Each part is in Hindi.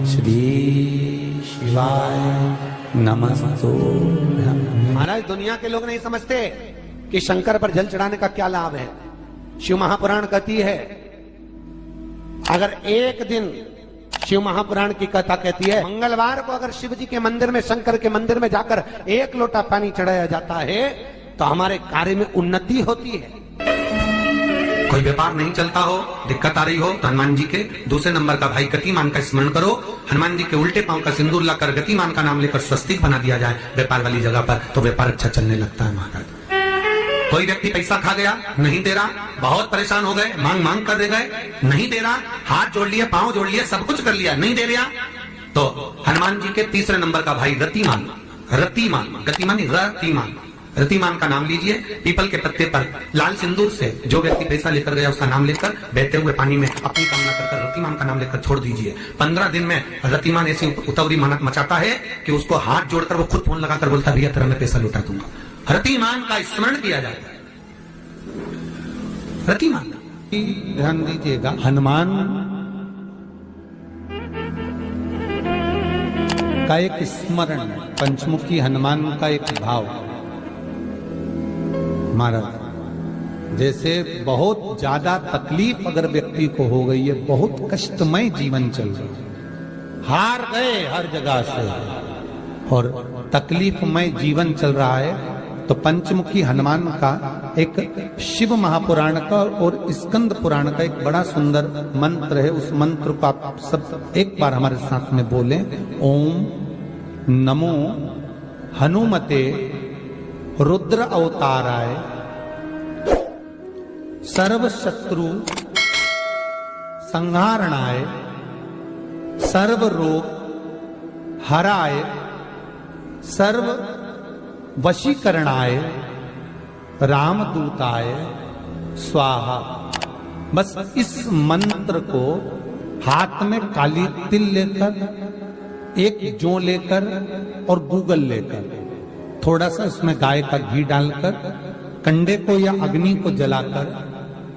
श्री शिवाय नमस्तु। महाराज दुनिया के लोग नहीं समझते कि शंकर पर जल चढ़ाने का क्या लाभ है। शिव महापुराण कहती है, अगर एक दिन शिव महापुराण की कथा कहती है, मंगलवार को अगर शिव जी के मंदिर में, शंकर के मंदिर में जाकर एक लोटा पानी चढ़ाया जाता है तो हमारे कार्य में उन्नति होती है। कोई व्यापार नहीं चलता हो, दिक्कत आ रही हो तो हनुमान जी के दूसरे नंबर का भाई गतिमान का स्मरण करो। हनुमान जी के उल्टे पांव का सिंदूर लाकर गतिमान का नाम लेकर स्वस्तिक बना दिया जाए व्यापार वाली जगह पर, तो व्यापार अच्छा चलने लगता है महाराज। कोई व्यक्ति पैसा खा गया, नहीं दे रहा, बहुत परेशान हो गए, मांग मांग कर दे गए, नहीं दे रहा, हाथ जोड़ लिए, पांव जोड़ लिए, सब कुछ कर लिया, नहीं दे रहा, तो हनुमान जी के तीसरे नंबर का भाई रतिमान, रतिमान, गतिमान रतिमान, रतिमान का नाम लीजिए। पीपल के पत्ते पर लाल सिंदूर से जो व्यक्ति पैसा लेकर गया उसका नाम लेकर बहते हुए पानी में अपनी कामना कर रतिमान का नाम लेकर छोड़ दीजिए। 15 दिन में रतिमान ऐसी उतावली मानत मचाता है कि उसको हाथ जोड़कर वो खुद फोन लगाकर बोलता है, भैया तेरा मैं पैसा लौटा दूंगा। रतिमान का स्मरण किया जाता है। रतिमान ध्यान दीजिएगा, हनुमान का एक स्मरण, पंचमुखी हनुमान का एक भाव। महाराज जैसे बहुत ज्यादा तकलीफ अगर व्यक्ति को हो गई है, बहुत कष्टमय जीवन चल रहा है, हार गए हर जगह से और तकलीफमय जीवन चल रहा है, तो पंचमुखी हनुमान का एक शिव महापुराण का और स्कंद पुराण का एक बड़ा सुंदर मंत्र है। उस मंत्र को आप सब एक बार हमारे साथ में बोलें। ओम नमो हनुमते रुद्र अवताराय सर्व शत्रु संहारणाय सर्व रोग हराय सर्व वशीकरणाय रामदूताय स्वाहा। बस इस मंत्र को हाथ में काली तिल लेकर, एक जौ लेकर और गूगल लेकर, थोड़ा सा उसमें गाय का घी डालकर, कंडे को या अग्नि को जलाकर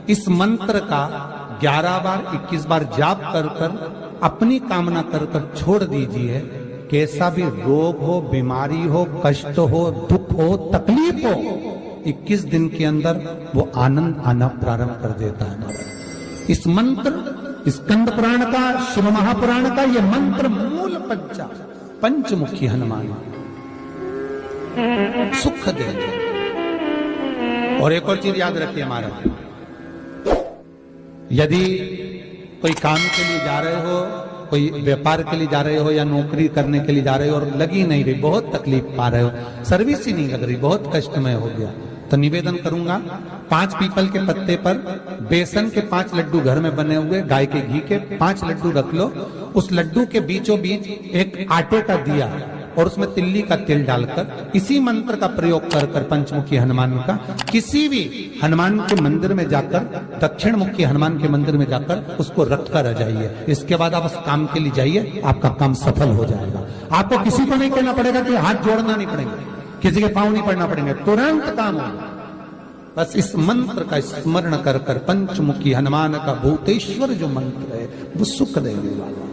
इस मंत्र का 11 बार 21 बार जाप कर कर अपनी कामना कर कर छोड़ दीजिए। कैसा भी रोग हो, बीमारी हो, कष्ट हो, दुख हो, तकलीफ हो, 21 दिन के अंदर वो आनंद आना प्रारंभ कर देता है। इस मंत्र, स्कंद पुराण का, शिव महापुराण का ये मंत्र मूल पंचमुखी हनुमान सुख दे। और एक और चीज याद रखिए हमारा, यदि कोई काम के लिए जा रहे हो, कोई व्यापार के लिए जा रहे हो या नौकरी करने के लिए जा रहे हो और लगी नहीं रही, बहुत तकलीफ पा रहे हो, सर्विस ही नहीं लग रही, बहुत कष्टमय हो गया, तो निवेदन करूंगा 5 पीपल के पत्ते पर बेसन के 5 लड्डू घर में बने हुए, गाय के घी के 5 लड्डू रख लो। उस लड्डू के बीचों बीच एक आटे का दिया और उसमें तिल्ली का तेल डालकर इसी मंत्र का प्रयोग कर कर पंचमुखी हनुमान का किसी भी हनुमान के मंदिर में जाकर, दक्षिण मुखी हनुमान के मंदिर में जाकर उसको रख कर आ जाइए। इसके बाद आप उस काम के लिए जाइए, आपका काम सफल हो जाएगा। आपको किसी को नहीं कहना पड़ेगा कि हाथ जोड़ना नहीं पड़ेगा, किसी के पांव नहीं पड़ना पड़ेंगे, तुरंत काम होगा। बस इस मंत्र का स्मरण कर कर पंचमुखी हनुमान का भूतेश्वर जो मंत्र है वो सुख देने वाला।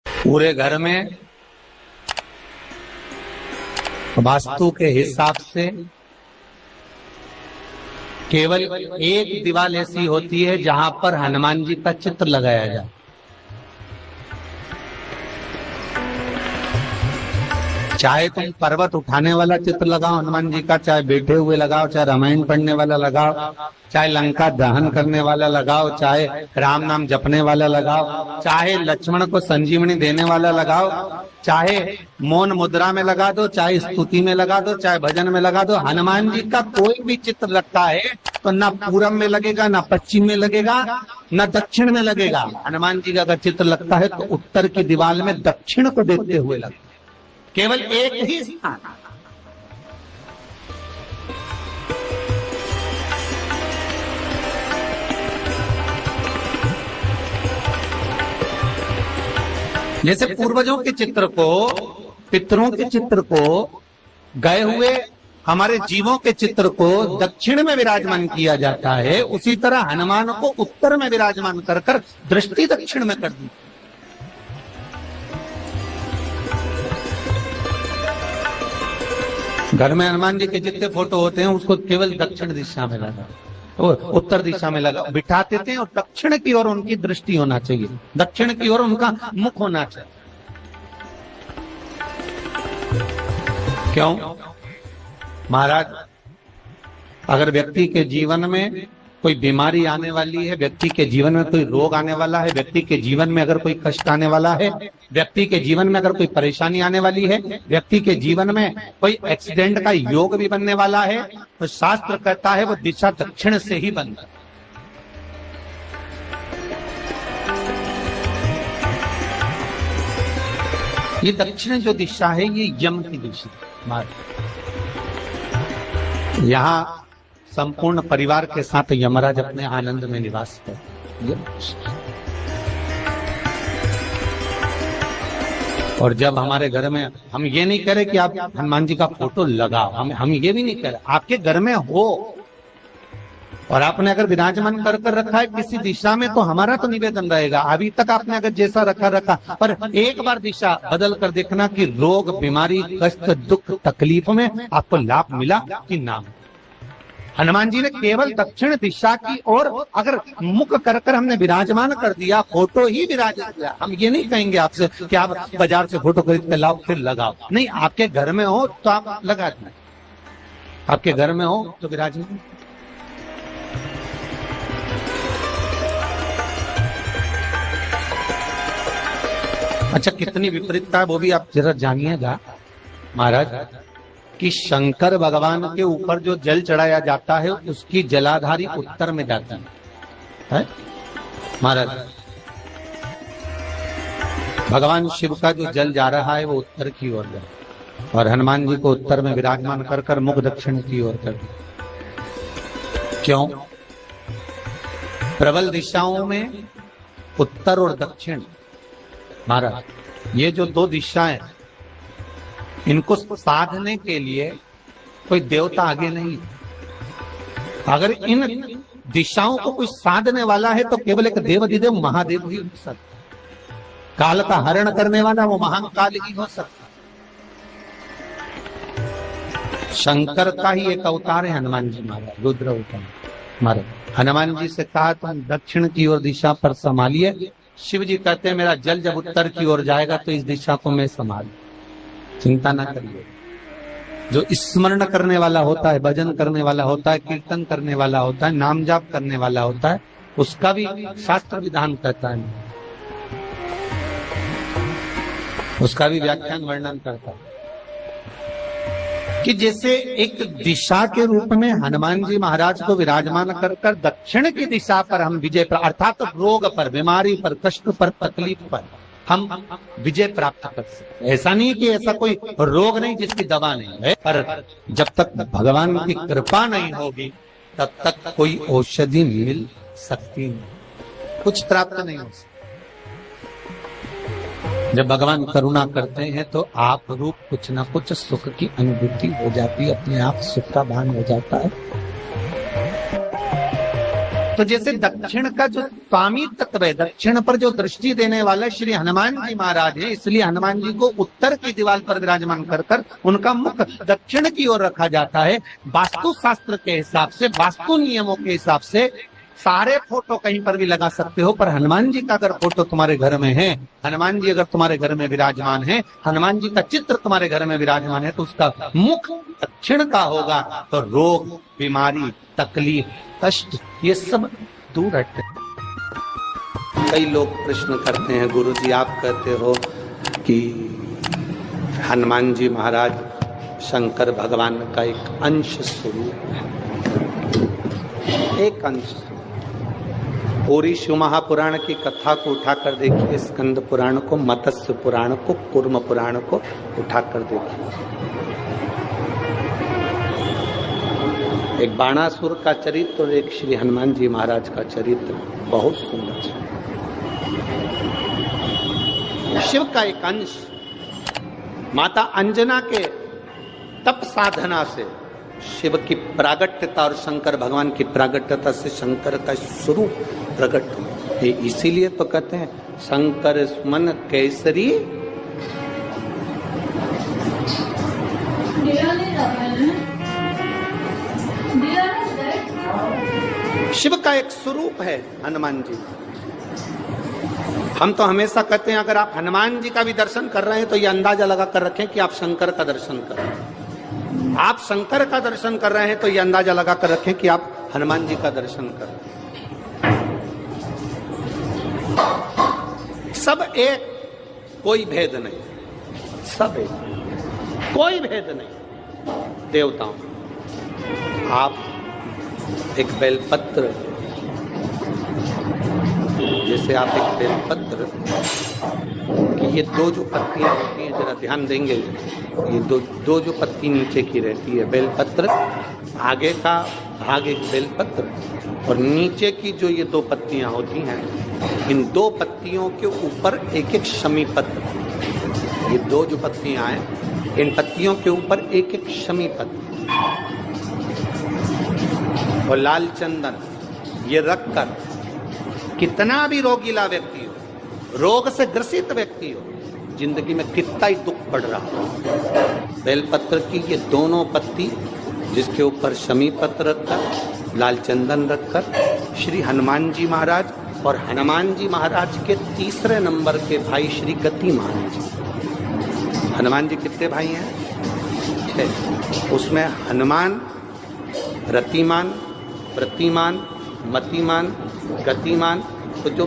पूरे घर में वास्तु के हिसाब से केवल एक दीवार ऐसी होती है जहां पर हनुमान जी का चित्र लगाया जाए। चाहे तुम पर्वत उठाने वाला चित्र लगाओ हनुमान जी का, चाहे बैठे हुए लगाओ, चाहे रामायण पढ़ने वाला लगाओ, चाहे लंका दहन करने वाला लगाओ, चाहे राम नाम जपने वाला लगाओ, चाहे लक्ष्मण को संजीवनी देने वाला लगाओ, चाहे मौन मुद्रा में लगा दो, चाहे स्तुति में लगा दो, चाहे भजन में लगा दो। हनुमान जी का कोई भी चित्र लगता है तो ना पूरब में लगेगा, ना पश्चिम में लगेगा, ना दक्षिण में लगेगा। हनुमान जी का अगर चित्र लगता है तो उत्तर की दीवार में दक्षिण को देखते हुए लगता है, केवल एक ही स्थान। जैसे पूर्वजों के चित्र को, पितरों के चित्र को, गए हुए हमारे जीवों के चित्र को दक्षिण में विराजमान किया जाता है, उसी तरह हनुमान को उत्तर में विराजमान कर कर दृष्टि दक्षिण में कर दी। घर में हनुमान जी के जितने फोटो होते हैं उसको केवल दक्षिण दिशा में लगा, वो उत्तर दिशा में लगा बिठाते थे, और दक्षिण की ओर उनकी दृष्टि होना चाहिए, दक्षिण की ओर उनका मुख होना चाहिए। क्यों? महाराज, अगर व्यक्ति के जीवन में कोई बीमारी आने वाली है, व्यक्ति के जीवन में कोई रोग आने वाला है, व्यक्ति के जीवन में अगर कोई कष्ट आने वाला है, व्यक्ति के जीवन में अगर कोई परेशानी आने वाली है, व्यक्ति के जीवन में कोई एक्सीडेंट का योग भी बनने वाला है, तो शास्त्र कहता है वो दिशा दक्षिण से ही बनता है। ये दक्षिण जो दिशा है ये यम की दिशा। यहाँ संपूर्ण परिवार के साथ यमराज अपने आनंद में निवास करते। और जब हमारे घर में, हम ये नहीं कह रहे कि आप हनुमान जी का फोटो लगाओ, हम ये भी नहीं कह रहे, आपके घर में हो और आपने अगर विराजमान कर रखा है किसी दिशा में, तो हमारा तो निवेदन रहेगा, अभी तक आपने अगर जैसा रखा, पर एक बार दिशा बदल कर देखना कि रोग, बीमारी, कष्ट, दुख, तकलीफ में आपको लाभ मिला कि ना। हनुमान जी ने केवल दक्षिण दिशा की ओर अगर मुख कर हमने विराजमान कर दिया, फोटो ही विराजित किया। हम ये नहीं कहेंगे आपसे कि आप बाजार से फोटो खरीद के लाओ फिर लगाओ, नहीं, आपके घर में हो तो आप लगा दें, आपके घर में हो तो विराजमान। अच्छा, कितनी विपरीतता है वो भी आप जरा जानिएगा महाराज, कि शंकर भगवान के ऊपर जो जल चढ़ाया जाता है उसकी जलाधारी उत्तर में जाती है महाराज। भगवान शिव का जो जल जा रहा है वो उत्तर की ओर जा, और हनुमान जी को उत्तर में विराजमान कर मुख दक्षिण की ओर कर। क्यों? प्रबल दिशाओं में उत्तर और दक्षिण महाराज, ये जो दो दिशाएं, इनको साधने के लिए कोई देवता आगे नहीं। अगर इन दिशाओं को कोई साधने वाला है तो केवल एक देवाधिदेव महादेव ही हो सकता। काल का हरण करने वाला वो महान काल ही हो सकता। शंकर का ही एक अवतार है हनुमान जी महाराज, रुद्र अवतार महाराज। हनुमान जी से कहा तुम दक्षिण की ओर दिशा पर संभालिए। शिव जी कहते हैं मेरा जल जब उत्तर की ओर जाएगा तो इस दिशा को मैं संभालू, चिंता ना करिए। जो स्मरण करने वाला होता है, भजन करने वाला होता है, कीर्तन करने वाला होता है, नाम जाप करने वाला होता है, उसका भी शास्त्र विधान कहता है, उसका भी व्याख्यान वर्णन करता है कि जैसे एक दिशा के रूप में हनुमान जी महाराज को विराजमान कर दक्षिण की दिशा पर हम विजय पर, अर्थात रोग पर, बीमारी पर, कष्ट पर, तकलीफ पर हम विजय प्राप्त कर सकते। ऐसा नहीं कि ऐसा कोई रोग नहीं जिसकी दवा नहीं है, पर जब तक भगवान की कृपा नहीं होगी तब तक कोई औषधि मिल सकती नहीं, कुछ प्राप्त नहीं हो सकता। जब भगवान करुणा करते हैं तो आप रूप कुछ ना कुछ सुख की अनुभूति हो जाती है, अपने आप सुख का भान हो जाता है। तो जैसे दक्षिण का जो स्वामी तत्व है, दक्षिण पर जो दृष्टि देने वाला श्री हनुमान जी महाराज है, इसलिए हनुमान जी को उत्तर की दीवार पर विराजमान कर उनका मुख दक्षिण की ओर रखा जाता है। वास्तु शास्त्र के हिसाब से, वास्तु नियमों के हिसाब से सारे फोटो कहीं पर भी लगा सकते हो, पर हनुमान जी का अगर फोटो तुम्हारे घर में है, हनुमान जी अगर तुम्हारे घर में विराजमान है, हनुमान जी का चित्र तुम्हारे घर में विराजमान है, तो उसका मुख दक्षिण का होगा, तो रोग, बीमारी, तकलीफ, कष्ट ये सब दूर हटते। कई लोग प्रश्न करते हैं, गुरुजी आप कहते हो कि हनुमान जी महाराज शंकर भगवान का एक अंश स्वरूप है, एक अंश। पूरी शिव महापुराण की कथा को उठाकर देखिए, स्कंद पुराण को, मत्स्य पुराण को, कूर्म पुराण को उठाकर देखिए। एक बाणासुर का चरित्र और एक श्री हनुमान जी महाराज का चरित्र बहुत सुंदर है। शिव का एक अंश माता अंजना के तप साधना से शिव की प्रागट्यता और शंकर भगवान की प्रागट्यता से शंकर का स्वरूप प्रकट हो। इसीलिए तो कहते हैं शंकर सुमन केसरी शिव का एक स्वरूप है हनुमान जी। हम तो हमेशा कहते हैं अगर आप हनुमान जी का भी दर्शन कर रहे हैं तो ये अंदाजा लगा कर रखें कि आप शंकर का दर्शन कर रहे हैं। आप शंकर का दर्शन कर रहे हैं तो ये अंदाजा लगा कर रखें कि आप हनुमान जी का दर्शन कर रहे हैं। सब एक, कोई भेद नहीं, सब एक, कोई भेद नहीं। देवताओं, आप एक बेलपत्र, जैसे आप एक बेलपत्र कि ये दो जो पत्तियां होती हैं, जरा ध्यान देंगे, ये दो जो पत्ती नीचे की रहती है बेलपत्र, आगे का भाग एक बेलपत्र और नीचे की जो ये दो पत्तियां होती हैं, इन दो पत्तियों के ऊपर एक एक शमी पत्र। ये दो जो पत्तियां हैं, इन पत्तियों के ऊपर एक एक शमी पत्र और लाल चंदन ये रखकर कितना भी रोगीला व्यक्ति हो, रोग से ग्रसित व्यक्ति हो, जिंदगी में कितना ही दुख पड़ रहा हो, बेलपत्र की ये दोनों पत्ती जिसके ऊपर शमी पत्र रखकर, लाल चंदन रखकर श्री हनुमान जी महाराज और हनुमान जी महाराज के तीसरे नंबर के भाई श्री गतिमान जी। हनुमान जी कितने भाई हैं? 6। उसमें हनुमान, रतिमान, प्रतिमान, मतिमान, गतिमान, तो जो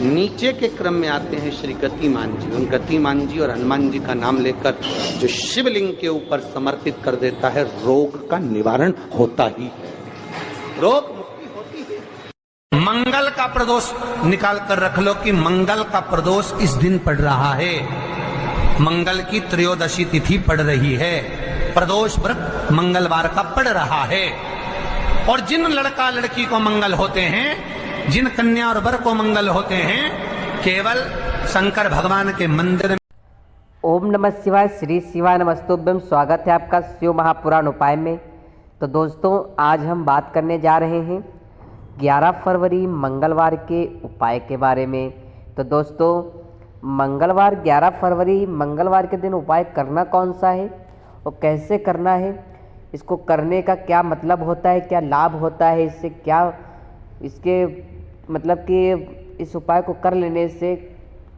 नीचे के क्रम में आते हैं श्री गतिमान जी, उन गतिमान जी और हनुमान जी का नाम लेकर जो शिवलिंग के ऊपर समर्पित कर देता है, रोग का निवारण होता ही है, रोग मुक्ति होती है। मंगल का प्रदोष निकाल कर रख लो कि मंगल का प्रदोष इस दिन पड़ रहा है, मंगल की त्रयोदशी तिथि पड़ रही है, प्रदोष व्रत मंगलवार का पड़ रहा है। और जिन लड़का लड़की को मंगल होते हैं, जिन कन्या और वर को मंगल होते हैं, केवल शंकर भगवान के मंदिर में। ओम नमः शिवाय, श्री शिवाय नमस्तुभ्यम। स्वागत है आपका शिव महापुराण उपाय में। तो दोस्तों, आज हम बात करने जा रहे हैं 11 फरवरी मंगलवार के उपाय के बारे में। तो दोस्तों, मंगलवार 11 फरवरी मंगलवार के दिन उपाय करना कौन सा है और कैसे करना है, इसको करने का क्या मतलब होता है, क्या लाभ होता है, इससे क्या, इसके मतलब कि इस उपाय को कर लेने से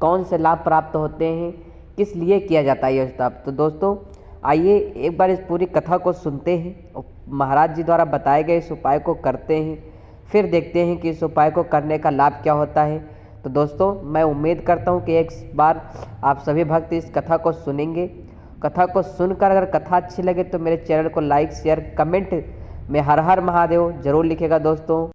कौन से लाभ प्राप्त होते हैं, किस लिए किया जाता है यह सब। तो दोस्तों, आइए एक बार इस पूरी कथा को सुनते हैं और महाराज जी द्वारा बताए गए इस उपाय को करते हैं, फिर देखते हैं कि इस उपाय को करने का लाभ क्या होता है। तो दोस्तों, मैं उम्मीद करता हूँ कि एक बार आप सभी भक्त इस कथा को सुनेंगे। कथा को सुनकर अगर कथा अच्छी लगे तो मेरे चैनल को लाइक, शेयर, कमेंट में हर हर महादेव जरूर लिखेगा दोस्तों।